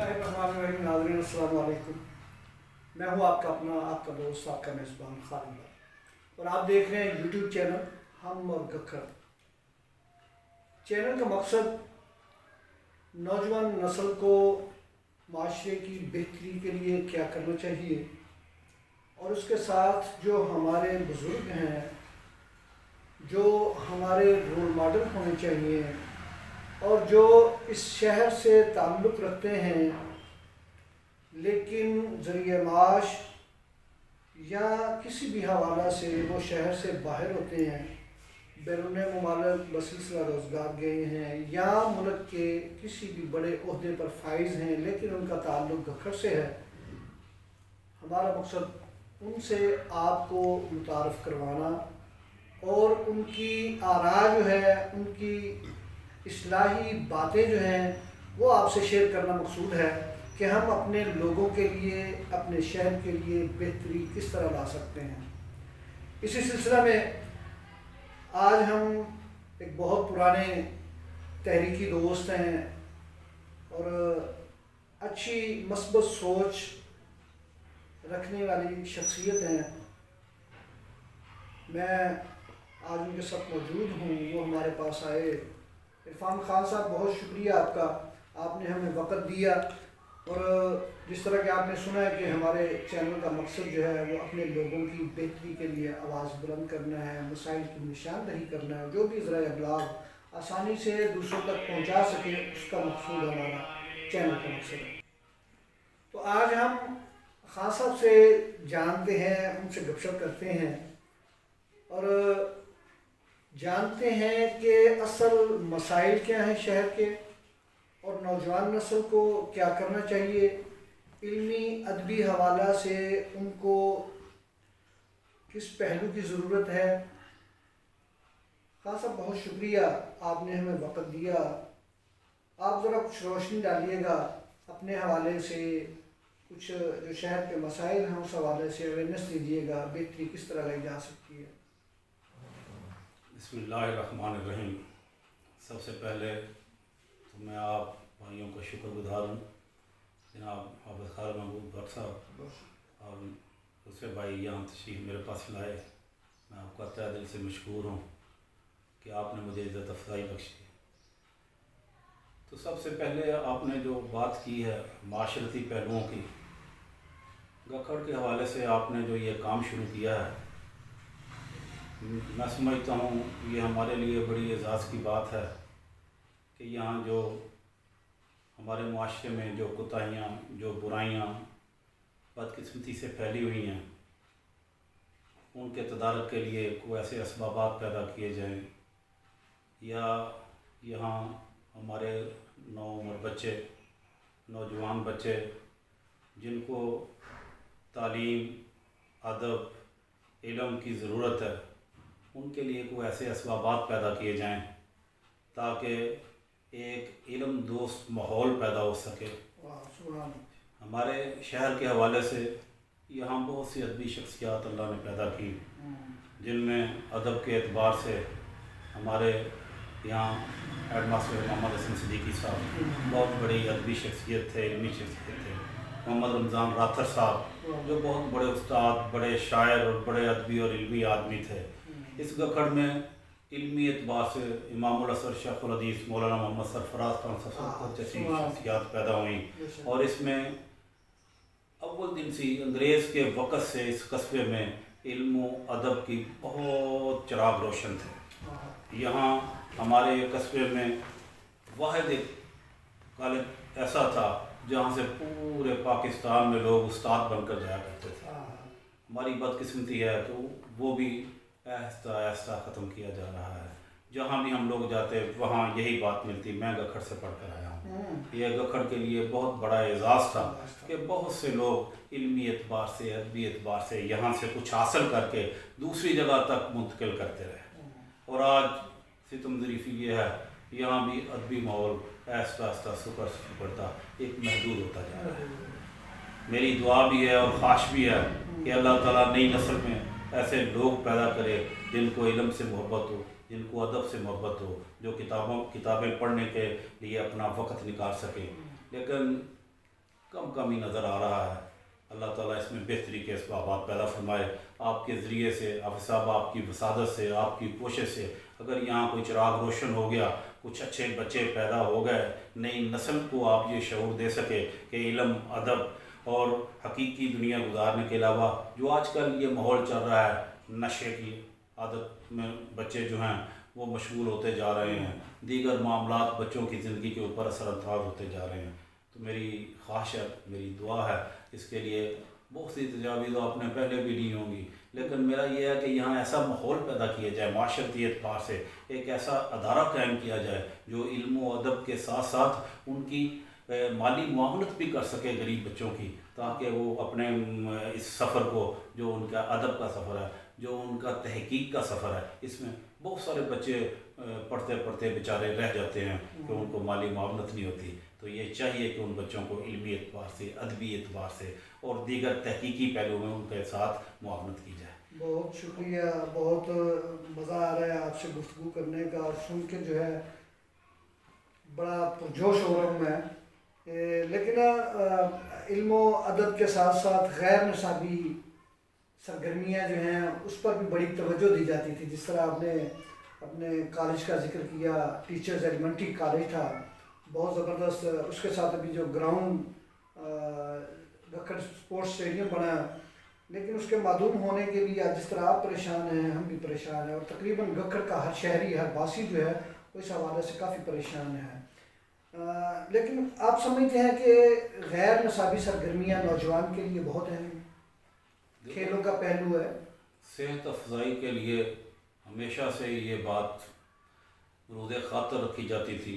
बिस्मिल्लाहिर्रहमानिर्रहीम। नाज़रीन अस्सलाम वालेकुम। मैं हूँ आपका अपना आपका दोस्त आपका मेज़बान खालिद और आप देख रहे हैं यूट्यूब चैनल हम और गखर। चैनल का मकसद नौजवान नस्ल को माशरे की बेहतरी के लिए क्या करना चाहिए और उसके साथ जो हमारे बुज़ुर्ग हैं, जो हमारे रोल मॉडल होने चाहिए और जो इस शहर से ताल्लुक़ रखते हैं लेकिन ज़रिए माश या किसी भी हवाला से वो शहर से बाहर होते हैं, बैरून मुमालिक बसिलसिला रोज़गार गए हैं या मुल्क के किसी भी बड़े ओहदे पर फाइज हैं लेकिन उनका ताल्लुक़ गखर से है। हमारा मकसद उनसे आपको मुतारफ़ करवाना और उनकी आरा जो है, उनकी इस्लाही बातें जो हैं वो आपसे शेयर करना मकसूद है कि हम अपने लोगों के लिए, अपने शहर के लिए बेहतरी किस तरह ला सकते हैं। इसी सिलसिला में आज हम एक बहुत पुराने तहरीकी दोस्त हैं और अच्छी मस्बत सोच रखने वाली शख्सियत हैं। मैं आज उनके साथ मौजूद हूँ, वो हमारे पास आए। इरफान खान साहब, बहुत शुक्रिया आपका, आपने हमें वक़्त दिया। और जिस तरह कि आपने सुना है कि हमारे चैनल का मकसद जो है वो अपने लोगों की बेहतरी के लिए आवाज़ बुलंद करना है, मसाइल की निशानदही करना है, जो भी ज़राए अबलाग आसानी से दूसरों तक पहुंचा सके, उसका मकसूद हमारा चैनल का मकसद है। तो आज हम खान साहब से जानते हैं, उनसे गपशप करते हैं और जानते हैं कि असल मसाइल क्या हैं शहर के और नौजवान नस्ल को क्या करना चाहिए। इल्मी अदबी हवाला से उनको किस पहलू की ज़रूरत है। खान साहब, बहुत शुक्रिया, आपने हमें वक़्त दिया। आप ज़रा कुछ रोशनी डालिएगा अपने हवाले से, कुछ जो शहर के मसाइल हैं उस हवाले से अवेयरनेस दीजिएगा, बेहतरी किस तरह लाई जा सकती है। बिस्मिल्लाहिर्रहमानिर्रहीम। सबसे पहले तो मैं आप भाइयों का शुक्रगुजार हूँ, जनाब हाफ़िज़ खालिद महबूब भट्ट साहब और दूसरे भाई यहाँ तशरीफ़ मेरे पास लाए। मैं आपका तहे दिल से मशकूर हूँ कि आपने मुझे इज़्ज़त अफ़ज़ाई बख्शी। तो सबसे पहले आपने जो बात की है माशरती पहलुओं की, गखर के हवाले से आपने जो ये काम शुरू किया है, मैं समझता हूँ ये हमारे लिए बड़ी एज़ाज़ की बात है कि यहाँ जो हमारे मुआशरे में जो कोताहियाँ, जो बुराइयाँ बदकिस्मती से फैली हुई हैं, उनके तदारक के लिए कोई ऐसे असबाबात पैदा किए जाएँ या यहाँ हमारे नौउम्र बच्चे, नौजवान बच्चे जिनको तालीम, अदब, इल्म की ज़रूरत है, उनके लिए कोई ऐसे असबाबात पैदा किए जाएँ ताकि एक इल्म दोस्त माहौल पैदा हो सके। हमारे शहर के हवाले से यहाँ बहुत सी अदबी शख्सियात अल्लाह ने पैदा की, जिनमें अदब के एतबार से हमारे यहाँ हेड मास्टर मोहम्मद हसन सिद्दीकी साहब बहुत बड़ी अदबी शख्सियत थे, इल्मी शख्सियत थे। मोहम्मद रमज़ान राथर साहब जो बहुत बड़े उस्ताद, बड़े शायर और बड़े अदबी और इल्मी आदमी थे। इस गखड़ में इल्मी एतबार से इमामुल असर शेखुल हदीस मौलाना मोहम्मद सरफराज खान साहब जैसी शख्सियात पैदा हुई और इसमें अव्वल दिन से अंग्रेज़ के वक़्त से इस कस्बे में इल्म अदब की बहुत चिराग रोशन थे। यहाँ हमारे कस्बे में वाहिद एक कॉलेज ऐसा था जहाँ से पूरे पाकिस्तान में लोग उस्ताद बनकर जाया करते थे। हमारी बदकिस्मती है तो वो भी आहिस्ता आहिस्ता ख़त्म किया जा रहा है। जहाँ भी हम लोग जाते वहाँ यही बात मिलती। मैं गखड़ से पढ़ कर आया हूँ। यह गखड़ के लिए बहुत बड़ा एजाज़ था कि बहुत से लोग इल्मी एतबार से, अदबी एतबार से यहाँ से कुछ हासिल करके दूसरी जगह तक मुंतकिल करते रहे। और आज सितम ज़रीफ़ी ये है, यहाँ भी अदबी माहौल आहिस्ता आहिस्ता सुकड़ता एक महदूद होता जा रहा है। मेरी दुआ भी है और ख्वाहिश भी है कि अल्लाह ताला नई नस्ल में ऐसे लोग पैदा करे जिनको इल्म से मोहब्बत हो, जिनको अदब से मोहब्बत हो, जो किताबें पढ़ने के लिए अपना वक़्त निकाल सके। लेकिन कम कम ही नज़र आ रहा है। अल्लाह ताला इसमें बेहतरी के असबाबात पैदा फरमाए। आपके ज़रिए से हाफ़िज़ साहब, आपकी वसादत से, आपकी कोशिश से अगर यहाँ कोई चिराग रोशन हो गया, कुछ अच्छे बच्चे पैदा हो गए, नई नस्ल को आप ये शऊर दे सके कि इल्म, अदब और हकीकी दुनिया गुजारने के अलावा जो आजकल ये माहौल चल रहा है, नशे की आदत में बच्चे जो हैं वो मशगूल होते जा रहे हैं, दीगर मामलात बच्चों की ज़िंदगी के ऊपर असरअंदाज होते जा रहे हैं। तो मेरी ख्वाहिश है, मेरी दुआ है, इसके लिए बहुत सी तजावीज़ आपने पहले भी ली होंगी, लेकिन मेरा ये है कि यहाँ ऐसा माहौल पैदा किया जाए, माशरती एतबार से एक ऐसा अदारा कायम किया जाए जो इल्म व अदब के साथ साथ उनकी माली मुआवनत भी कर सके गरीब बच्चों की, ताकि वो अपने इस सफ़र को, जो उनका अदब का सफ़र है, जो उनका तहकीक का सफ़र है, इसमें बहुत सारे बच्चे पढ़ते पढ़ते बेचारे रह जाते हैं कि उनको माली मुआवनत नहीं होती। तो ये चाहिए कि उन बच्चों को इल्मी एतबार से, अदबी एतबार से और दीगर तहकीकी पहलू में उनके साथ मुआवनत की जाए। बहुत शुक्रिया, बहुत मज़ा आ रहा है आपसे गुफ्तगू करने का, और सुन के जो है बड़ा पुरजोश हो रहा हूँ मैं। लेकिन इल्म व अदब के साथ साथ गैर निसाबी सरगर्मियाँ जो हैं उस पर भी बड़ी तवज्जो दी जाती थी। जिस तरह आपने अपने कॉलेज का जिक्र किया, टीचर्स एलिमेंट्री कॉलेज था, बहुत ज़बरदस्त। उसके साथ अभी जो ग्राउंड गक्खड़ स्पोर्ट्स स्टेडियम बना, लेकिन उसके मादूम होने के लिए जिस तरह आप परेशान हैं, हम भी परेशान हैं, और तकरीबन गक्खड़ का हर शहरी, हर बासी जो है वो इस हवाले से काफ़ी परेशान है। लेकिन आप समझते हैं कि गैर नसाबी सरगर्मियाँ नौजवान के लिए बहुत अहम हैं, खेलों का पहलू है। सेहत अफजाई के लिए हमेशा से ये बात रूज़े ख़ातर रखी जाती थी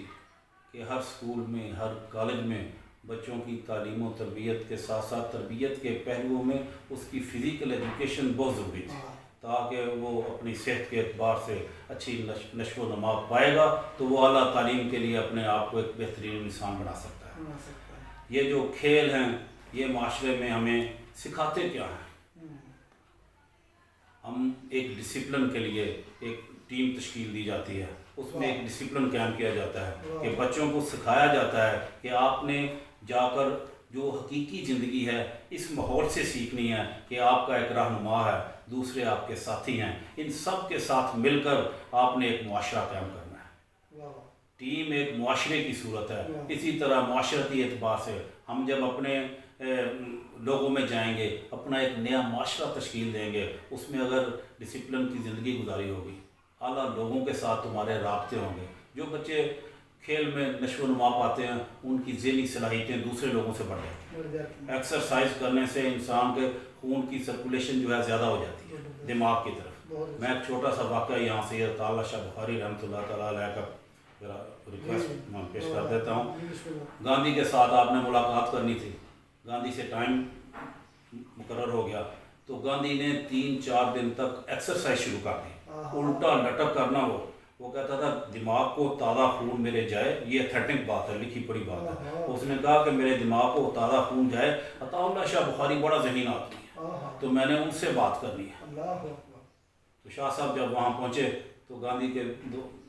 कि हर स्कूल में, हर कॉलेज में बच्चों की तालीम और तरबियत के साथ साथ तरबियत के पहलुओं में उसकी फ़िज़िकल एजुकेशन बहुत ज़रूरी थी, ताकि वो अपनी सेहत के एतबार से अच्छी नशो व नमा पाएगा तो वो आला तालीम के लिए अपने आप को एक बेहतरीन इंसान बना सकता है। ये जो खेल हैं ये माशरे में हमें सिखाते क्या हैं? हम एक डिसिप्लिन के लिए एक टीम तश्कील दी जाती है, उसमें एक डिसिप्लिन कायम किया जाता है कि बच्चों को सिखाया जाता है कि आपने जाकर जो हकीकी ज़िंदगी है इस माहौल से सीखनी है कि आपका एक रहनुमा है, दूसरे आपके साथी हैं, इन सब के साथ मिलकर आपने एक मुआशरा कायम करना है। टीम एक मुआशरे की सूरत है। इसी तरह मुआशरती एतबार से हम जब अपने लोगों में जाएंगे, अपना एक नया माशरा तश्कील देंगे, उसमें अगर डिसिप्लिन की ज़िंदगी गुजारी होगी, आला लोगों के साथ तुम्हारे राब्ते होंगे, जो बच्चे खेल में नशो नुमा पाते हैं उनकी ज़हनी सलाहियतें दूसरे लोगों से बढ़ जाती हैं। एक्सरसाइज करने से इंसान के खून की सर्कुलेशन जो है ज़्यादा हो जाती है दिमाग की तरफ। मैं एक छोटा सा वाक़या यहाँ से ताला शाह बुखारी रहमतुल्लाह तआला अलैह का ज़रा रिक्वेस्ट पेश कर देता हूँ। गांधी के साथ आपने मुलाकात करनी थी, गांधी से टाइम मुकर्रर हो गया तो गांधी ने 3-4 दिन तक एक्सरसाइज शुरू कर दी, उल्टा लटक करना। वो कहता था दिमाग को ताज़ा खून मेरे जाए, ये एथेटिक बात है, लिखी पड़ी बात है। उसने कहा कि मेरे दिमाग को ताज़ा खून जाए। अताउल्लाह शाह बुखारी बड़ा ज़हीन आदमी है, तो मैंने उनसे बात करनी है। तो शाह साहब जब वहाँ पहुँचे तो गांधी के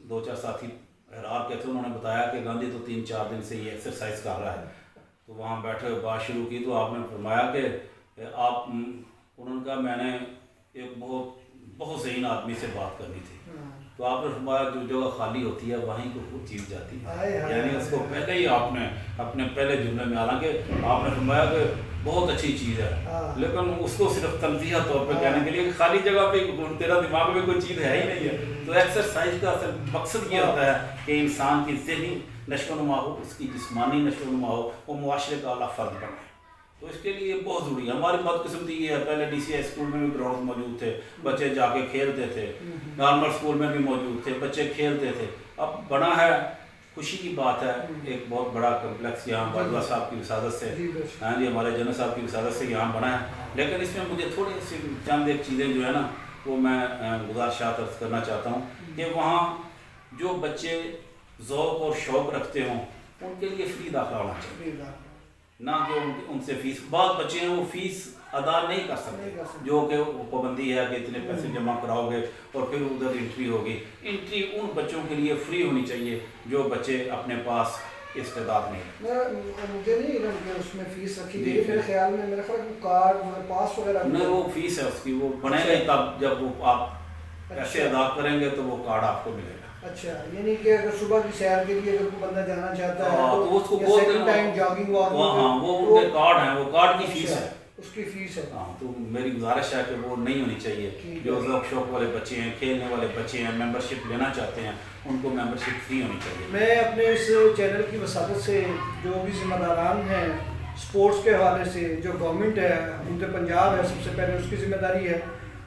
दो चार साथी हैरान के थे, उन्होंने बताया कि गांधी तो 3-4 दिन से ये एक्सरसाइज कर रहा है। तो वहाँ बैठे बात शुरू की तो आपने फरमाया कि आप, उन्होंने कहा मैंने एक बहुत ज़हीन आदमी से बात करनी थी। तो आपने फरमाया जो जगह खाली होती है वहीं को खुद जीत जाती है, यानी उसको पहले ही आपने अपने पहले जुमले में, हालांकि आपने फरमाया कि बहुत अच्छी चीज़ है, लेकिन उसको सिर्फ तंज़ीहा तौर पर कहने के लिए खाली जगह पे तेरा दिमाग में कोई चीज़ है ही नहीं है। तो एक्सरसाइज का मकसद ये होता है कि इंसान की ज़हनी नशोनुमा हो, उसकी जिस्मानी नशोनुमा हो, वो मुआशरे का आला फ़र्द बने। तो इसके लिए बहुत ज़रूरी है। हमारी बदकिस्मती ये है, पहले DCI स्कूल में भी ग्राउंड मौजूद थे, बच्चे जाके खेलते थे, नॉर्मल स्कूल में भी मौजूद थे, बच्चे खेलते थे। अब बना है, खुशी की बात है, एक बहुत बड़ा कम्प्लेक्स यहाँ बाजवा साहब की विसादत से, हाँ जी, हमारे जनरल साहब की विसादत से यहाँ बना है। लेकिन इसमें मुझे थोड़ी सी चंद एक चीज़ें जो है ना वो मैं गुजारिशात अर्ज़ करना चाहता हूँ कि वहाँ जो बच्चे ज़ौक़ और शौक़ रखते हों उनके लिए फ्री दाखिला होना चाहिए, ना कि उनसे फ़ीस। बाद बच्चे हैं वो फ़ीस अदा नहीं कर सकते, जो कि पाबंदी है कि इतने पैसे जमा कराओगे और फिर उधर एंट्री होगी। एंट्री उन बच्चों के लिए फ्री होनी चाहिए जो बच्चे अपने पास इस्तेदाद नहीं। मुझे नहीं اس میں فیس رکھی گئی ہے میرے خیال میں، میرا خیال ہے کارڈ پاس وغیرہ نہیں وہ فیس ہے اس کی، وہ بنے گا تب جب وہ آپ پیسے ادا کریں گے تو وہ کارڈ آپ کو ملے گا۔ اچھا، یعنی کہ اگر صبح کی سیر کے لیے اگر کوئی بندہ جانا چاہتا ہے تو اس کو یا سیکنڈ ٹائم جاگنگ واک، ہاں وہ ان کے کارڈ ہیں، وہ کارڈ کی فیس ہے، اس کی فیس ہے۔ ہاں تو میری گزارش ہے کہ وہ نہیں ہونی چاہیے۔ جو ذوق شوق والے بچے ہیں، کھیلنے والے بچے ہیں، ممبر شپ لینا چاہتے ہیں، ان کو ممبر شپ فری ہونی چاہیے۔ میں اپنے اس چینل کی وساطت سے جو بھی ذمہ داران ہیں اسپورٹس کے حوالے سے، جو گورنمنٹ ہے، حکومت پنجاب ہے، سب سے پہلے اس کی ذمہ داری ہے،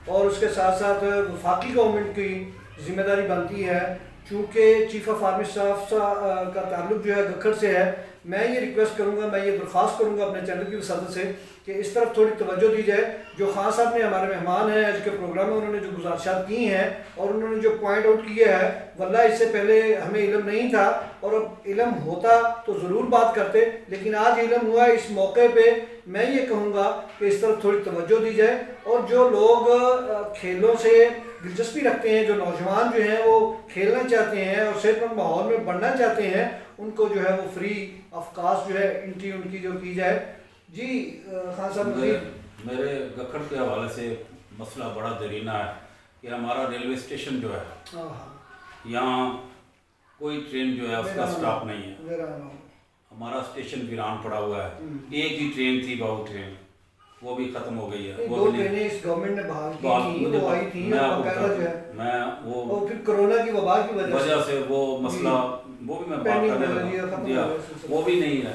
اور اس کے ساتھ ساتھ وفاقی گورنمنٹ کی ذمہ داری بنتی ہے، چونکہ چیف آف آرمی اسٹاف کا تعلق جو ہے گکھڑ سے ہے۔ میں یہ ریکویسٹ کروں گا، میں یہ درخواست کروں گا اپنے چینل کی وساطت سے کہ اس طرف تھوڑی توجہ دی جائے۔ جو خان صاحب نے ہمارے مہمان ہیں آج کے پروگرام میں، انہوں نے جو گزارشات کی ہیں اور انہوں نے جو پوائنٹ آؤٹ کیا ہے، واللہ اس سے پہلے ہمیں علم نہیں تھا، اور اب علم ہوتا تو ضرور بات کرتے، لیکن آج علم ہوا ہے۔ اس موقع پہ میں یہ کہوں گا کہ اس طرف تھوڑی توجہ دی جائے، اور جو لوگ کھیلوں سے دلچسپی رکھتے ہیں، جو نوجوان جو ہیں وہ کھیلنا چاہتے ہیں اور صحت مند ماحول میں بڑھنا چاہتے ہیں، ان کو جو ہے وہ فری آف کاسٹ جو ہے انٹری ان کی جو کی جائے۔ جی خان صاحب، میرے گکھڑ کے حوالے سے مسئلہ بڑا دیرینہ ہے کہ ہمارا ریلوے اسٹیشن جو ہے یہاں کوئی ٹرین جو ہے اس کا اسٹاپ نہیں ہے، ہمارا اسٹیشن ویران پڑا ہوا ہے۔ ایک ہی ٹرین تھی، باؤ ٹرین، وہ بھی ختم ہو گئی ہے۔ دو ٹرینیں اس گورنمنٹ نے بحال کی تھیں، وہ آئی تھیں، میں وہ پھر کرونا کی وبا کی وجہ سے وہ مسئلہ، وہ بھی میں بات کرنے لگا، وہ بھی نہیں ہے۔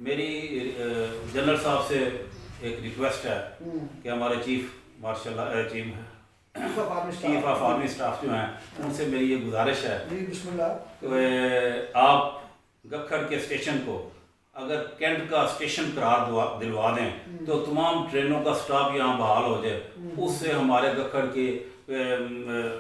میری جنرل صاحب سے ایک ریکویسٹ ہے کہ ہمارے chief marshal chief of army staff جو ہیں، ان سے میری یہ گزارش ہے کہ آپ گکھڑ کے اسٹیشن کو اگر کینٹ کا اسٹیشن قرار دلوا دیں تو تمام ٹرینوں کا اسٹاپ یہاں بحال ہو جائے، اس سے ہمارے گکھڑ کے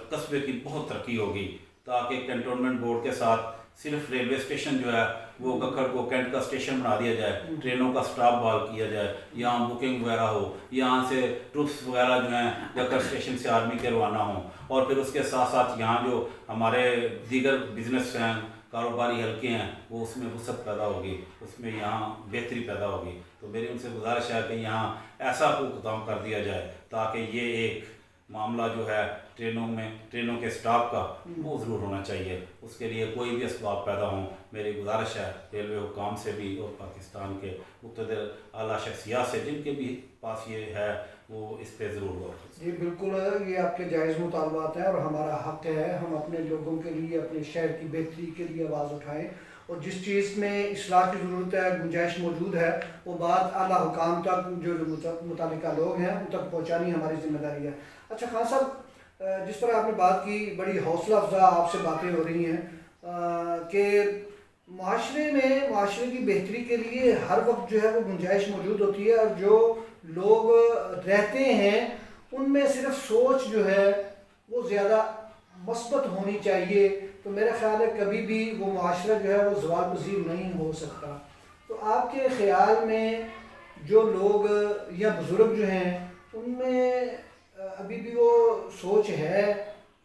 قصبے کی بہت ترقی ہوگی، تاکہ کنٹونمنٹ بورڈ کے ساتھ صرف ریلوے اسٹیشن جو ہے وہ گکھڑ کو کینٹ کا اسٹیشن بنا دیا جائے، ٹرینوں کا اسٹاپ بحال کیا جائے، یہاں بکنگ وغیرہ ہو، یہاں سے ٹروپس وغیرہ جو ہیں گکھڑ اسٹیشن سے آرمی کے روانہ ہوں، اور پھر اس کے ساتھ ساتھ یہاں جو ہمارے دیگر بزنس ہیں، کاروباری حلقے ہیں، وہ اس میں وسعت پیدا ہوگی، اس میں یہاں بہتری پیدا ہوگی۔ تو میری ان سے گزارش ہے کہ یہاں ایسا کوئی اقدام کر دیا جائے تاکہ یہ ایک معاملہ جو ہے ٹرینوں کے اسٹاپ کا، وہ ضرور ہونا چاہیے۔ اس کے لیے کوئی بھی اسباب پیدا ہوں، میری گزارش ہے ریلوے حکام سے بھی اور پاکستان کے مقتدر اعلیٰ شخصیات سے، جن کے بھی پاس یہ ہے، وہ اس پہ ضرور غور کریں۔ جی بالکل، یہ آپ کے جائز مطالبات ہیں اور ہمارا حق ہے، ہم اپنے لوگوں کے لیے، اپنے شہر کی بہتری کے لیے آواز اٹھائیں، اور جس چیز میں اصلاح کی ضرورت ہے، گنجائش موجود ہے، وہ بات اعلیٰ حکام تک، جو متعلقہ لوگ ہیں، ان تک پہنچانی ہماری ذمہ داری ہے۔ اچھا خان صاحب، جس طرح آپ نے بات کی، بڑی حوصلہ افزا آپ سے باتیں ہو رہی ہیں کہ معاشرے کی بہتری کے لیے ہر وقت جو ہے وہ گنجائش موجود ہوتی ہے، اور جو لوگ رہتے ہیں ان میں صرف سوچ جو ہے وہ زیادہ مثبت ہونی چاہیے، تو میرا خیال ہے کبھی بھی وہ معاشرہ جو ہے وہ زوال پذیر نہیں ہو سکتا۔ تو آپ کے خیال میں جو لوگ یا بزرگ جو ہیں، ان میں ابھی بھی وہ سوچ ہے،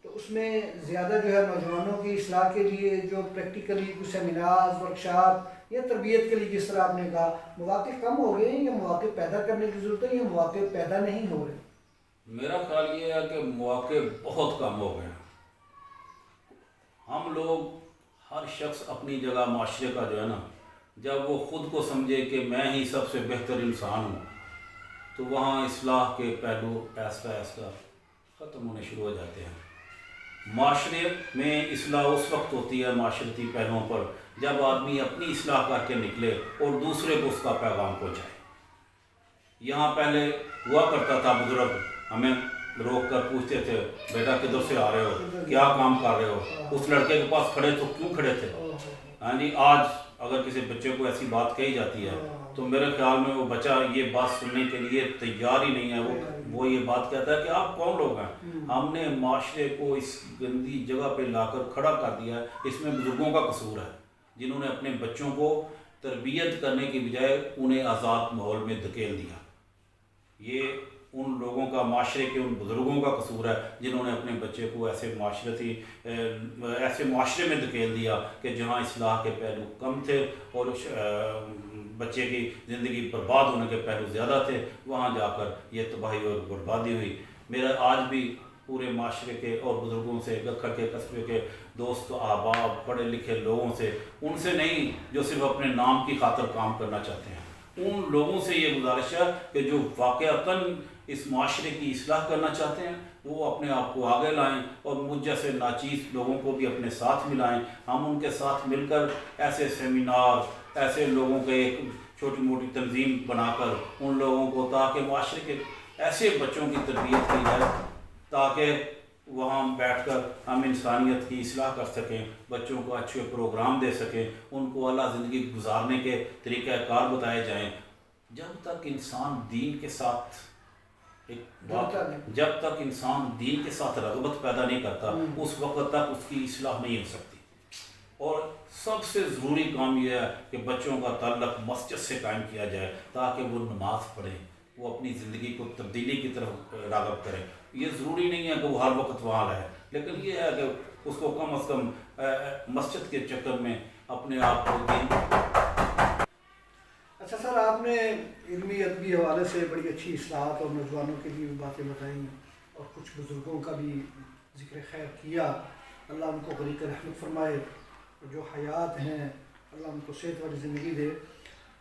تو اس میں زیادہ جو ہے نوجوانوں کی اصلاح کے لیے جو پریکٹیکلی کچھ سیمینارز، ورکشاپ یا تربیت کے لیے، جس طرح آپ نے کہا، مواقع کم ہو گئے ہیں، یا مواقع پیدا کرنے کی ضرورت ہے، یا مواقع پیدا نہیں ہو رہے؟ میرا خیال یہ ہے کہ مواقع بہت کم ہو گئے ہیں۔ ہم لوگ، ہر شخص اپنی جگہ معاشرے کا جو ہے نا، جب وہ خود کو سمجھے کہ میں ہی سب سے بہتر انسان ہوں، تو وہاں اصلاح کے پہلو ایسا ختم ہونے شروع ہو جاتے ہیں۔ معاشرے میں اصلاح اس وقت ہوتی ہے معاشرتی پہلوؤں پر جب آدمی اپنی اصلاح کر کے نکلے اور دوسرے کو اس کا پیغام پہنچائے۔ یہاں پہلے ہوا کرتا تھا، بزرگ ہمیں روک کر پوچھتے تھے، بیٹا کدھر سے آ رہے ہو، کیا کام کر رہے ہو، اس لڑکے کے پاس کھڑے تو کیوں کھڑے تھے؟ ہاں جی، آج اگر کسی بچے کو ایسی بات کہی جاتی ہے تو میرے خیال میں وہ بچہ یہ بات سننے کے لیے تیار ہی نہیں ہے، وہ یہ بات کہتا ہے کہ آپ کون لوگ ہیں؟ ہم نے معاشرے کو اس گندی جگہ پہ لا کر کھڑا کر دیا ہے۔ اس میں بزرگوں کا قصور ہے، جنہوں نے اپنے بچوں کو تربیت کرنے کی بجائے انہیں آزاد ماحول میں دھکیل دیا۔ یہ ان لوگوں کا، معاشرے کے ان بزرگوں کا قصور ہے جنہوں نے اپنے بچے کو ایسے معاشرے میں دھکیل دیا کہ جہاں اصلاح کے پہلو کم تھے اور बच्चे की ज़िंदगी बर्बाद होने के पहलू ज़्यादा थे, वहाँ जाकर ये तबाही और बर्बादी हुई। मेरा आज भी पूरे माशरे के और बुज़ुर्गों से, गखर के कस्बे के दोस्त अहबाब, पढ़े लिखे लोगों से, उनसे नहीं जो सिर्फ अपने नाम की खातिर काम करना चाहते हैं, उन लोगों से ये गुजारिश है कि जो वाक़अतन इस माशरे की इस्लाह करना चाहते हैं वो अपने आप को आगे लाएं और मुझ जैसे नाचीज़ लोगों को भी अपने साथ मिलाएं। हम उनके साथ मिलकर ऐसे सेमिनार, ऐसे लोगों के एक छोटी मोटी तंजीम बनाकर उन लोगों को, ताकि माशरे के ऐसे बच्चों की तरबियत की जाए ताकि वहाँ बैठकर हम इंसानियत की इस्लाह कर सकें, बच्चों को अच्छे प्रोग्राम दे सकें, उनको अल्लाह ज़िंदगी गुजारने के तरीक़ाकार बताए जाएं। जब तक इंसान दीन के साथ जब तक इंसान दीन के साथ रग़बत पैदा नहीं करता उस वक़्त तक उसकी इस्लाह नहीं हो सकती। और सबसे ज़रूरी काम यह है कि बच्चों का ताल्लुक़ मस्जिद से कायम किया जाए ताकि वो नमाज़ पढ़ें, वो अपनी ज़िंदगी को तब्दीली की तरफ राग़ब करें। ये ज़रूरी नहीं है कि वो हर वक्त वहाँ रहे, लेकिन ये है कि उसको कम अज़ कम मस्जिद के चक्कर में अपने आप को दीन। अच्छा सर, आपने इल्मी अदबी हवाले से बड़ी अच्छी इस्लाहत और नौजवानों के लिए भी बातें बताई और कुछ बुज़ुर्गों का भी ज़िक्र खैर किया। अल्लाह उनको गरीक़ रहमत फरमाए, जो हयात हैं अल्लाह उनको सेहत वाली ज़िंदगी दे।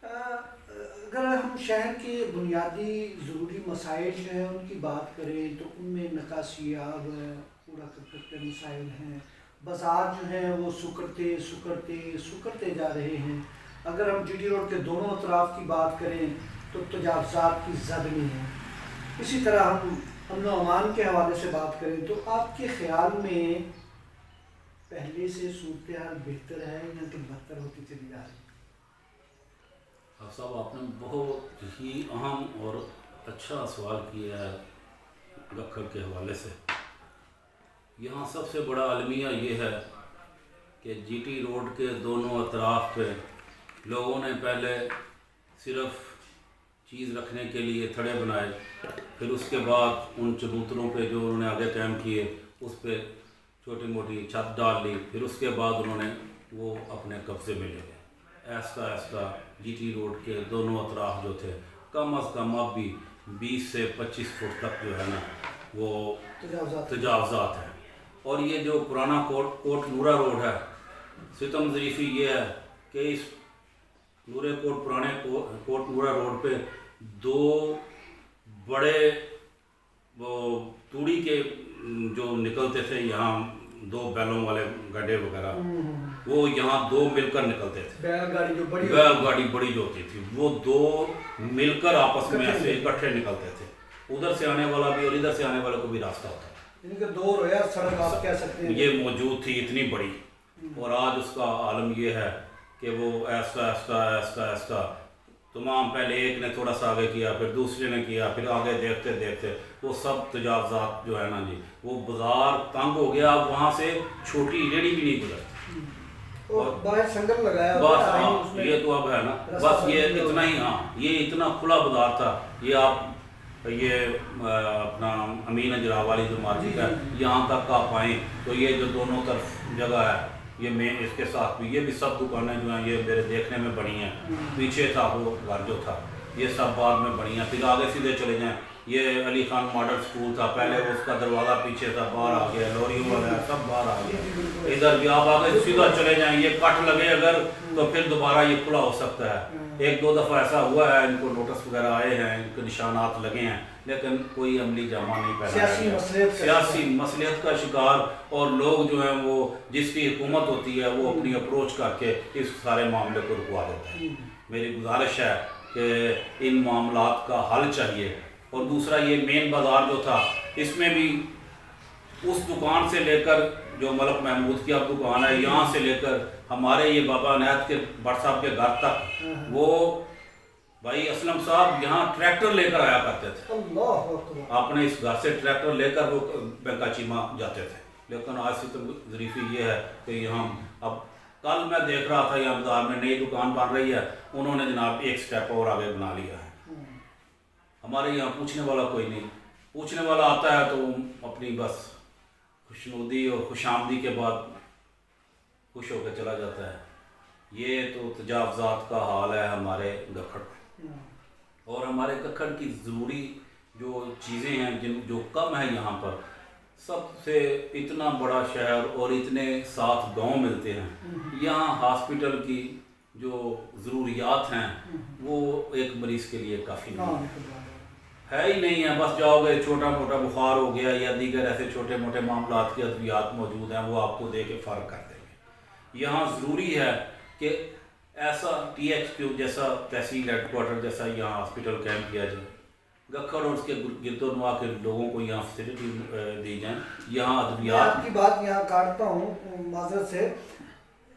अगर हम शहर के बुनियादी ज़रूरी मसाइल जो हैं उनकी बात करें तो उनमें निकासी आब है, कूड़ा करकट के मसाइल हैं, बाज़ार जो हैं वो सुकड़ते जा रहे हैं। अगर हम जीटी रोड के दोनों अतराफ़ की बात करें तो तजावज़ात की ज़द नहीं है। इसी तरह हम अमन व अमान के हवाले से बात करें तो आपके ख़्याल में पहले से सूरत हाल बेहतर है या कि बदतर होती चली जा रही है? साहब, आपने बहुत ही अहम और अच्छा सवाल किया है गखर के हवाले से। यहाँ सबसे बड़ा अलमिया ये है कि जीटी रोड के दोनों अतराफ़ पे लोगों ने पहले सिर्फ चीज़ रखने के लिए थड़े बनाए, फिर उसके बाद उन चबूतरों पे जो उन्होंने आगे कायम किए उस पर छोटी मोटी छत डाल ली, फिर उसके बाद उन्होंने वो अपने कब्ज़े में ले गए। ऐसा ऐसा जीटी रोड के दोनों अतराफ़ जो थे कम अज़ कम अब भी 20 से 25 फुट तक जो है ना वो तजावज़ात हैं। और ये जो पुराना कोट नूरा रोड है, सितम ज़रीफ़ी ये है कि इस पुराने कोट नूरा रोड पे दो बड़े वो तूड़ी के जो निकलते थे, यहाँ दो बैलों वाले गड्ढे वगैरह, वो यहाँ दो मिलकर निकलते थे। बैलगाड़ी बड़ी जो होती थी वो दो मिलकर आपस में ऐसे इकट्ठे निकलते थे। उधर से आने वाला भी और इधर से आने वाले को भी रास्ता होता था। इनके दो रोया सड़क आप कह सकते हैं ये मौजूद थी इतनी बड़ी। और आज उसका आलम ये है कि वो ऐसा तमाम, पहले एक ने थोड़ा सा आगे किया, फिर दूसरे ने किया, फिर आगे देखते देखते वो सब तजावज़ात जो है ना जी, वो बाज़ार तंग हो गया। अब वहाँ से छोटी रेडी भी नहीं गुजरती और बाहर संगल लगाया बस। ये तो अब है ना, बस ये इतना ही। हाँ, ये इतना खुला बाज़ार था। ये आप ये अपना अमीन अजरा वाली जो मार्केट है, यहाँ तक आप आएँ तो ये जो दोनों तरफ जगह है, ये मेन इसके साथ भी ये भी सब दुकानें जो हैं ये मेरे देखने में बनी हैं। पीछे था वो घर जो था, ये सब बाद में बनी हैं। फिर आगे सीधे चले जाएं, ये अली खान मॉडल स्कूल था, पहले उसका दरवाज़ा पीछे था, बाहर आ गया। लोरियों वाला सब बाहर आ गया। इधर भी आप आगे सीधा चले जाएं, ये कट लगे अगर तो फिर दोबारा ये खुला हो सकता है। एक दो दफ़ा ऐसा हुआ है, इनको नोटिस वगैरह आए हैं, इनको निशानात लगे हैं, लेकिन कोई अमली जामा नहीं पैदा। सियासी मसलियत का शिकार और लोग जो हैं वो जिसकी हुकूमत होती है वो अपनी अप्रोच करके इस सारे मामले को रुकवा देता है। मेरी गुजारिश है कि इन मामलात का हल चाहिए। और दूसरा, ये मेन बाज़ार जो था इसमें भी उस दुकान से लेकर जो मलक महमूद की अब दुकान है, यहाँ से लेकर हमारे ये बाबा अनायत के भट्ट साहब के घर तक, वो भाई असलम साहब यहाँ ट्रैक्टर लेकर आया करते थे। अपने इस घर से ट्रैक्टर लेकर वो बैंका चीमा जाते थे। लेकिन आज से तो ज़रीफ़ी ये है कि यहाँ अब कल मैं देख रहा था यहाँ बाज़ार में नई दुकान बन रही है, उन्होंने जनाब एक स्टेप और आगे बना लिया है। हमारे यहाँ पूछने वाला कोई नहीं, पूछने वाला आता है तो अपनी बस खुशनुदी और खुशामदी के बाद खुश होकर चला जाता है। یہ تو تجاوزات کا حال ہے ہمارے گکھڑ اور ہمارے گکھڑ کی ضروری جو چیزیں ہیں جو کم ہے یہاں پر. سب سے اتنا بڑا شہر اور اتنے ساتھ گاؤں ملتے ہیں, یہاں ہاسپٹل کی جو ضروریات ہیں وہ ایک مریض کے لیے کافی نہیں ہے ہی نہیں ہے. بس جاؤ گے, چھوٹا موٹا بخار ہو گیا یا دیگر ایسے چھوٹے موٹے معاملات کے ادویات موجود ہیں, وہ آپ کو دے کے فرق کر دیں گے. یہاں ضروری ہے کہ ایسا ٹی ایچ کیو جیسا تحصیل ہیڈ کوارٹر جیسا یہاں ہاسپٹل قائم کیا جائے, گکھڑ اور اس کے گرد و نواح کے لوگوں کو یہاں فیسلٹی دی جائیں. یہاں میں ادویات آپ کی بات یہاں کاٹتا ہوں معذرت سے,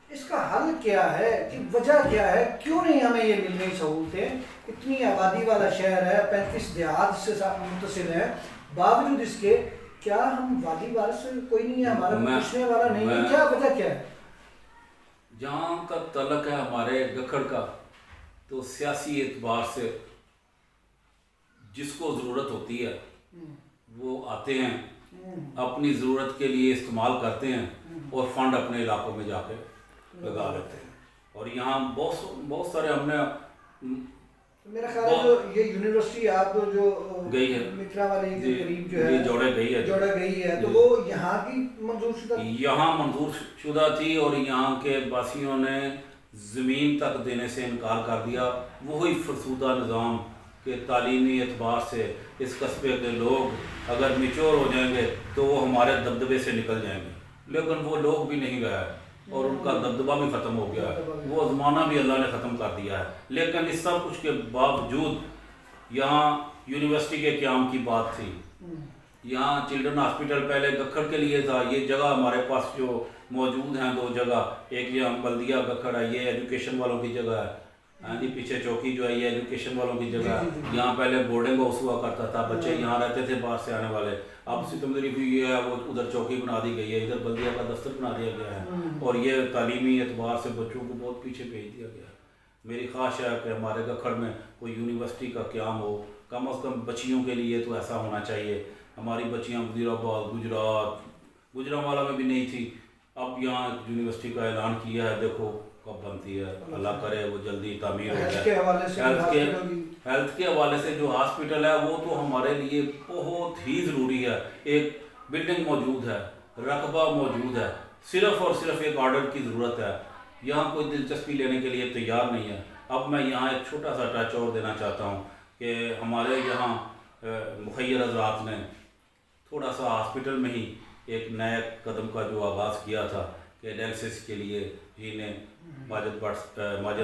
اس کا حل کیا ہے کہ وجہ کیا ہے, کیوں نہیں ہمیں یہ مل رہی سہولتیں؟ اتنی آبادی والا شہر ہے, 35 دیہات سے متصل ہیں, باوجود اس کے کیا ہم وادی وارث کوئی نہیں ہے, ہمارا پوچھنے والا نہیں ہے, کیا وجہ کیا ہے؟ جہاں تک تعلق ہے ہمارے گکھڑ کا, تو سیاسی اعتبار سے جس کو ضرورت ہوتی ہے وہ آتے ہیں, اپنی ضرورت کے لیے استعمال کرتے ہیں اور فنڈ اپنے علاقوں میں جا کے لگا لیتے ہیں. اور یہاں بہت سارے ہم نے میرا خیال ہے جو یہ یونیورسٹی آپ جو گئی ہے مترا والی کے قریب جو ہے جوڑے گئی ہے تو وہ یہاں کی منظور شدہ, یہاں منظور شدہ تھی اور یہاں کے باسیوں نے زمین تک دینے سے انکار کر دیا. وہی فرسودہ نظام کہ تعلیمی اعتبار سے اس قصبے کے لوگ اگر میچور ہو جائیں گے تو وہ ہمارے دبدبے سے نکل جائیں گے, لیکن وہ لوگ بھی نہیں گئے اور ان کا دبدبہ بھی ختم ہو گیا ہے, وہ زمانہ بھی اللہ نے ختم کر دیا ہے. لیکن اس سب کچھ کے باوجود یہاں یونیورسٹی کے قیام کی بات تھی. یہاں چلڈرن ہاسپٹل پہلے گکھڑ کے لیے تھا. یہ جگہ ہمارے پاس جو موجود ہیں 2 جگہ, ایک یہ بلدیہ گکھڑ ہے, یہ ایجوکیشن والوں کی جگہ ہے, ہاں جی پیچھے چوکی جو ہے یہ ایجوکیشن والوں کی جگہ ہے. یہاں پہلے بورڈنگ ہاؤس ہوا کرتا تھا, بچے یہاں رہتے تھے باہر سے آنے والے. اب ستمدری بھی یہ ہے وہ ادھر چوکی بنا دی گئی ہے, ادھر بلدیہ کا دفتر بنا دیا گیا ہے, اور یہ تعلیمی اعتبار سے بچوں کو بہت پیچھے بھیج دیا گیا ہے. میری خواہش ہے کہ ہمارے گکھڑ میں کوئی یونیورسٹی کا قیام ہو, کم از کم بچیوں کے لیے تو ایسا ہونا چاہیے. ہماری بچیاں وزیر آباد, گجرانوالہ میں بھی نہیں تھی, اب یہاں یونیورسٹی کا اعلان کیا ہے, دیکھو کب بنتی ہے, اللہ کرے وہ جلدی تعمیر ہو جائے. ہیلتھ کے حوالے سے جو ہاسپٹل ہے وہ تو ہمارے لیے بہت ہی ضروری ہے. ایک بلڈنگ موجود ہے, رقبہ موجود ہے, صرف اور صرف ایک آرڈر کی ضرورت ہے. یہاں کوئی دلچسپی لینے کے لیے تیار نہیں ہے. اب میں یہاں ایک چھوٹا سا ٹچ اور دینا چاہتا ہوں کہ ہمارے یہاں مخیر حضرات نے تھوڑا سا ہاسپٹل میں ہی ایک نئے قدم کا جو آغاز کیا تھا کہ ڈائلسس کے لیے جی نے ماجد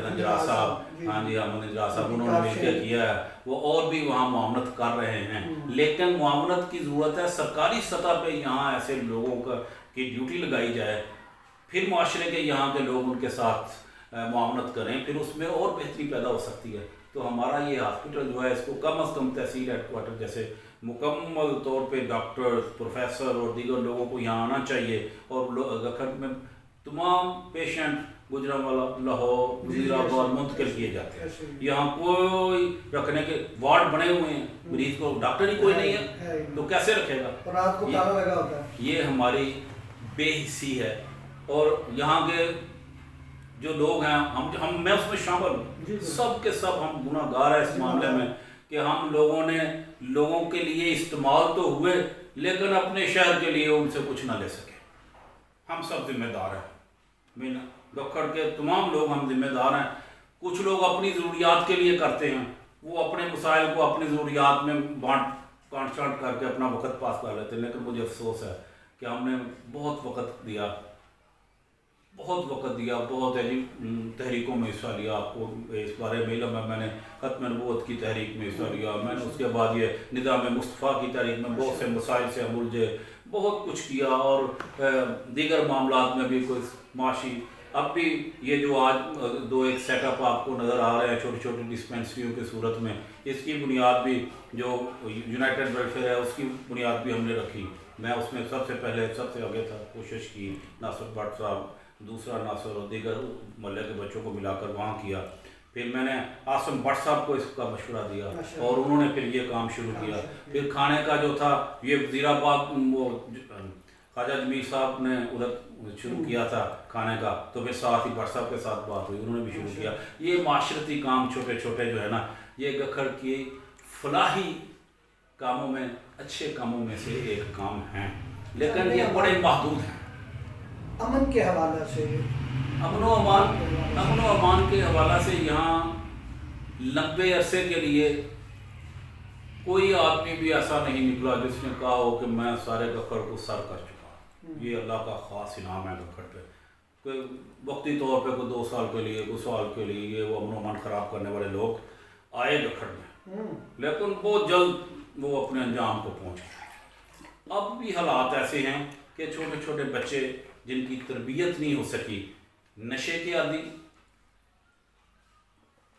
انجراز صاحب, ہاں جی احمد انجراز صاحب, انہوں نے مل کے کیا ہے. وہ اور بھی وہاں معاونت کر رہے ہیں, لیکن معاونت کی ضرورت ہے سرکاری سطح پہ. یہاں ایسے لوگوں کی ڈیوٹی لگائی جائے, پھر معاشرے کے یہاں کے لوگ ان کے ساتھ معاونت کریں, پھر اس میں اور بہتری پیدا ہو سکتی ہے. تو ہمارا یہ ہاسپٹل جو ہے اس کو کم از کم تحصیل ہیڈ کوارٹر جیسے مکمل طور پہ ڈاکٹر, پروفیسر اور دیگر لوگوں کو یہاں آنا چاہیے. اور گکھڑ میں تمام پیشنٹ گجرانوالہ, لاہور, وزیر آباد منتقل کیے جاتے ہیں. یہاں کوئی رکھنے کے وارڈ بنے ہوئے ہیں, مریض کو ڈاکٹر ہی کوئی نہیں ہے تو کیسے رکھے گا. رات کو تالا لگا ہوتا ہے. یہ ہماری بے حسی ہے. اور یہاں کے جو لوگ ہیں میں اس میں شامل ہوں, سب کے سب ہم گناہ گار ہیں اس معاملے میں کہ ہم لوگوں کے لیے استعمال تو ہوئے لیکن اپنے شہر کے لیے ان سے کچھ نہ لے سکے. ہم سب ذمہ دار ہیں, گکھڑ کے تمام لوگ ہم ذمہ دار ہیں. کچھ لوگ اپنی ضروریات کے لیے کرتے ہیں, وہ اپنے مسائل کو اپنی ضروریات میں کانٹ چانٹ کر کے اپنا وقت پاس کر لیتے ہیں. لیکن مجھے افسوس ہے کہ ہم نے بہت وقت دیا, بہت تحریکوں میں حصہ لیا. آپ کو اس بارے میں علم ہے, میں نے ختم نبوت کی تحریک میں حصہ لیا, میں نے اس کے بعد یہ نظام مصطفیٰ کی تحریک میں بہت سے مسائل سے ہم الجھے, بہت کچھ کیا. اور دیگر معاملات میں بھی کوئی معاشی, اب بھی یہ جو آج ایک سیٹ اپ آپ کو نظر آ رہے ہیں چھوٹی چھوٹی ڈسپینسریوں کی صورت میں, اس کی بنیاد بھی جو یونائٹڈ ویلفیئر ہے اس کی بنیاد بھی ہم نے رکھی. میں اس میں سب سے پہلے سب سے آگے تھا, کوشش کی. ناصر بٹ صاحب, دوسرا ناصر اور دیگر محلے کے بچوں کو ملا کر وہاں کیا. پھر میں نے عاصم بٹ صاحب کو اس کا مشورہ دیا اور انہوں نے پھر یہ کام شروع کیا. پھر کھانے کا جو تھا یہ وزیر آباد وہ ख्वाजा जमीर साहब ने उधर शुरू किया था खाने का, तो फिर साथ ही भट्ट साहब के साथ बात हुई, उन्होंने भी शुरू किया। ये माशरती काम छोटे छोटे जो है ना, ये गखड़ के फलाही कामों में, अच्छे कामों में से एक काम है, लेकिन ये बड़े महदूद हैं। अमन के हवाले से, अमनो अमान के हवाला से यहाँ लंबे अरसे के लिए कोई आदमी भी ऐसा नहीं निकला जिसने कहा हो कि मैं सारे गखड़ को सर कर चुका। ये अल्लाह का ख़ास इनाम है गखड़ पे। कोई वक्ती तौर पे कोई 2 साल के लिए, कोई साल के लिए ये वो अमन अमान ख़राब करने वाले लोग आए गखड़ में, लेकिन बहुत जल्द वो अपने अंजाम को पहुँच गए। अब भी हालात ऐसे हैं कि छोटे छोटे बच्चे जिनकी तरबियत नहीं हो सकी, नशे के आदि,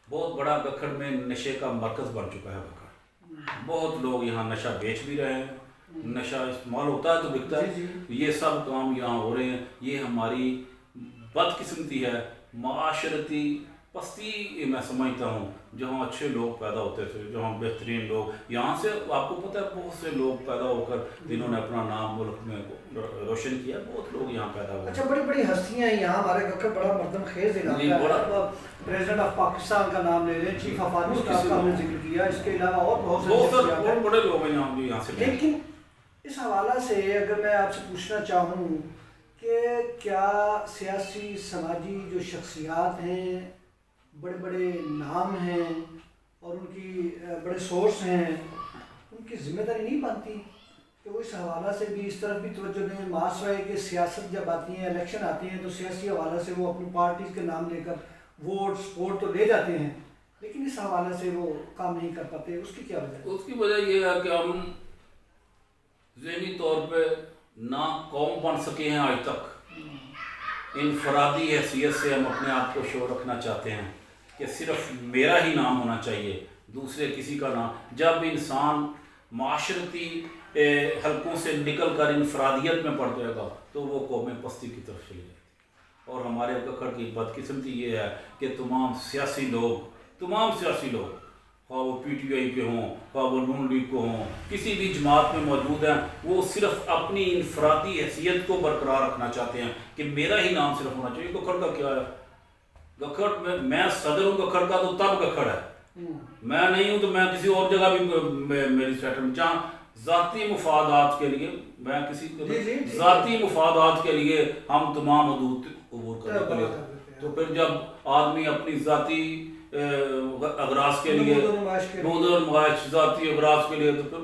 बहुत बड़ा गखड़ में नशे का मरकज़ बन चुका है गखड़। बहुत लोग यहाँ नशा बेच भी रहे हैं, नशा इस्तेमाल होता है तो बिकता है। ये सब काम यहाँ हो रहे हैं। ये हमारी बदकिस्मती है, माशरती पस्ती मैं समझता हूँ। जहाँ अच्छे लोग पैदा होते थे, जहाँ बेहतरीन लोग, यहाँ से आपको पता है बहुत से लोग पैदा होकर जिन्होंने अपना नाम मुल्क में रोशन किया, बहुत लोग यहाँ पैदा हुए। अच्छा, बड़ी बड़ी हस्तियाँ यहाँ हमारे गखड़ बड़ा मर्दम खेज इलाका है। प्रेसिडेंट ऑफ पाकिस्तान का नाम ले लें, चीफ ऑफ आर्मी स्टाफ का हमने जिक्र किया, इसके अलावा और बहुत बड़े लोग हैं यहाँ से। लेकिन इस हवाला से अगर मैं आपसे पूछना चाहूँ कि क्या सियासी समाजी जो शख्सियात हैं, बड़े बड़े नाम हैं और उनकी बड़े सोर्स हैं, उनकी जिम्मेदारी नहीं बनती कि वो इस हवाला से भी इस तरफ भी तवज्जो दें? माशरा है कि सियासत जब आती है, इलेक्शन आती हैं, तो सियासी हवाला से वो अपनी पार्टीज़ के नाम लेकर वोट सपोर्ट तो ले जाते हैं, लेकिन इस हवाले से वो काम नहीं कर पाते। उसकी क्या वजह है? उसकी वजह ये है कि हम ज़हनी तौर पे ना कौम बन सके हैं आज तक। इनफरादी हैसियत से हम अपने आप को शो रखना चाहते हैं कि सिर्फ मेरा ही नाम होना चाहिए, दूसरे किसी का नाम। जब इंसान माशरती हलकों से निकल कर इनफरादियत में पड़ जाएगा तो वो कौमें पस्ती की तरफ चली जाएगी। और हमारे गखड़ की बदकिस्मती ये है कि तमाम सियासी लोग, ख्वाह वो PTI के हों, ख्वाह वो नून लीग को हों, किसी भी जमात में मौजूद हैं, वो सिर्फ अपनी इनफरादी हैसियत को बरकरार रखना चाहते हैं कि मेरा ही नाम सिर्फ होना चाहिए। गखड़ का क्या है? गखड़ में मैं सदर हूँ गखड़ का, तो तब गखड़ है। मैं नहीं हूँ तो मैं किसी और जगह भी मेरी स्टेटमेंट, जहाँ ज़ाती मुफादात के लिए मैं किसी ज़ाती मुफादात के लिए हम तमाम हदूद अबूर करने के लिए, तो फिर जब आदमी अपनी ज़ाती अगराज के लिए ज़ाती अगराज के लिए, तो फिर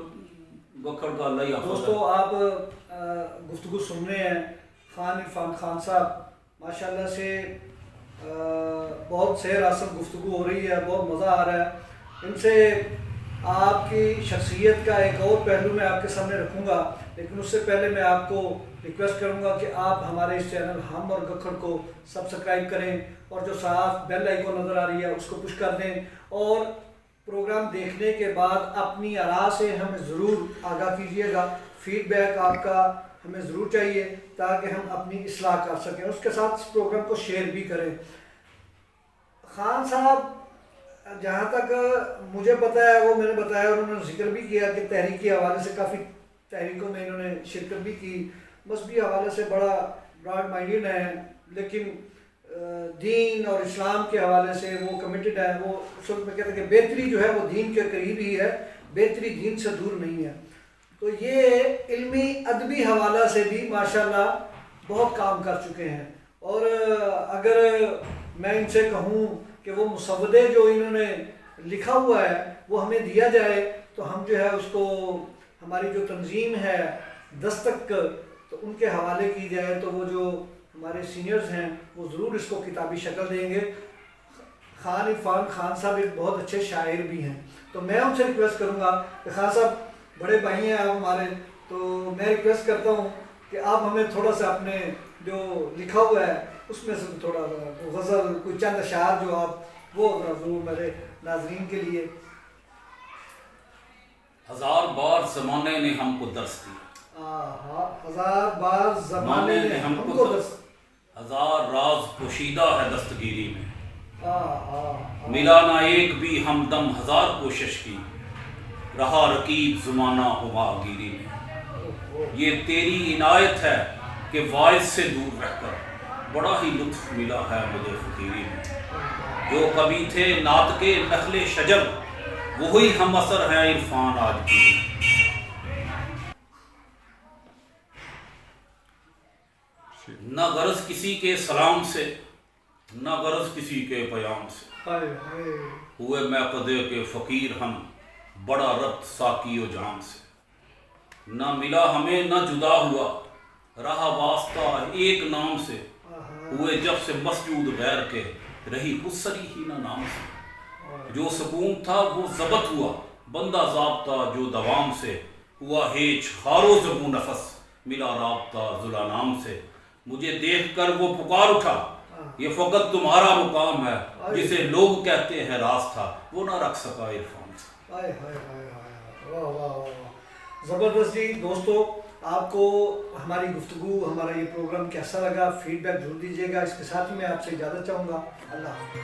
गखड़ का अल्लाह ही। दोस्तों, आप गुफ्तगू सुन रहे हैं खान इरफान खान साहब, माशाल्लाह से बहुत सैर आसम गुफ्तगू हो रही है, बहुत मज़ा आ रहा है। इनसे आपकी शख्सियत का एक और पहलू मैं आपके सामने रखूँगा, लेकिन उससे पहले मैं आपको रिक्वेस्ट करूँगा कि आप हमारे इस चैनल हम और गखड़ को सब्सक्राइब करें और जो साफ बेल आइकन नज़र आ रही है उसको पुश कर दें, और प्रोग्राम देखने के बाद अपनी आरा से हमें ज़रूर आगाह कीजिएगा। फीडबैक आपका हमें ज़रूर चाहिए ताकि हम अपनी इस्लाह कर सकें। उसके साथ इस प्रोग्राम को शेयर भी करें। खान साहब, जहाँ तक मुझे पता है, वो मैंने बताया और उन्होंने जिक्र भी किया कि तहरीक के हवाले से काफ़ी तहरीकों में इन्होंने शिरकत भी की, मजहबी हवाले से बड़ा ब्रॉड माइंडेड है, लेकिन दीन और इस्लाम के हवाले से वो कमिटेड है। वो उस वक्त में कहते हैं कि बेहतरी जो है वो दीन के करीब ही है, बेहतरी दीन से दूर नहीं है। तो ये इल्मी अदबी हवाला से भी माशाल्लाह बहुत काम कर चुके हैं। और अगर मैं इनसे कहूँ कि वो मुसव्वदे जो इन्होंने लिखा हुआ है वो हमें दिया जाए तो हम जो है उसको, हमारी जो तंजीम है दस्तक, तो उनके हवाले की जाए तो वो जो हमारे सीनियर्स हैं वो ज़रूर इसको किताबी शक्ल देंगे। खान इरफान खान साहब एक बहुत अच्छे शायर भी हैं, तो मैं उनसे रिक्वेस्ट करूँगा कि खान साहब बड़े भाई हैं आप हमारे, तो मैं रिक्वेस्ट करता हूँ कि आप हमें थोड़ा सा अपने जो लिखा हुआ है उसमें से थोड़ा गज़ल, कोई चंद अशार जो आप वो ज़रूर मेरे नाज़रीन के लिए। 1000 बार ज़माने ने हमको दर्स दिया, 1000 बार ज़माने ने हमको दर्स, 1000 राज पोशीदा है दस्तगीरी में, मिला ना एक भी हमदम 1000 कोशिश की, रहा रकीब ज़माना हुमागिरी में। یہ تیری عنایت ہے کہ واعظ سے دور رہ کر بڑا ہی لطف ملا ہے مجھے فقیری میں. جو کبھی تھے نعت کے نخل شجر وہی ہم اثر ہیں عرفان آج کی. نہ غرض کسی کے سلام سے نہ غرض کسی کے پیام سے ہوئے میں قدے کے فقیر ہم بڑا ربط ساقی و جام سے. نہ ملا ہمیں نہ جدا ہوا رہا واسطہ ایک نام سے ہوئے جب سے مسجود غیر کے رہی خسری ہی نہ نام سے. جو سکون تھا وہ ضبط ہوا بندہ ضابطہ جو دوام سے ہوا ہیچ خارو زبوں نفس ملا رابطہ ذلا نام سے. مجھے دیکھ کر وہ پکار اٹھا یہ فقط تمہارا مقام ہے جسے لوگ کہتے ہیں راز تھا وہ نہ رکھ سکا عرفان سے. واہ واہ واہ، زبردست جی. دوستو آپ کو ہماری گفتگو ہمارا یہ پروگرام کیسا لگا فیڈ بیک ضرور دیجیے گا. اس کے ساتھ ہی میں آپ سے اجازت چاہوں گا. اللہ حافظ.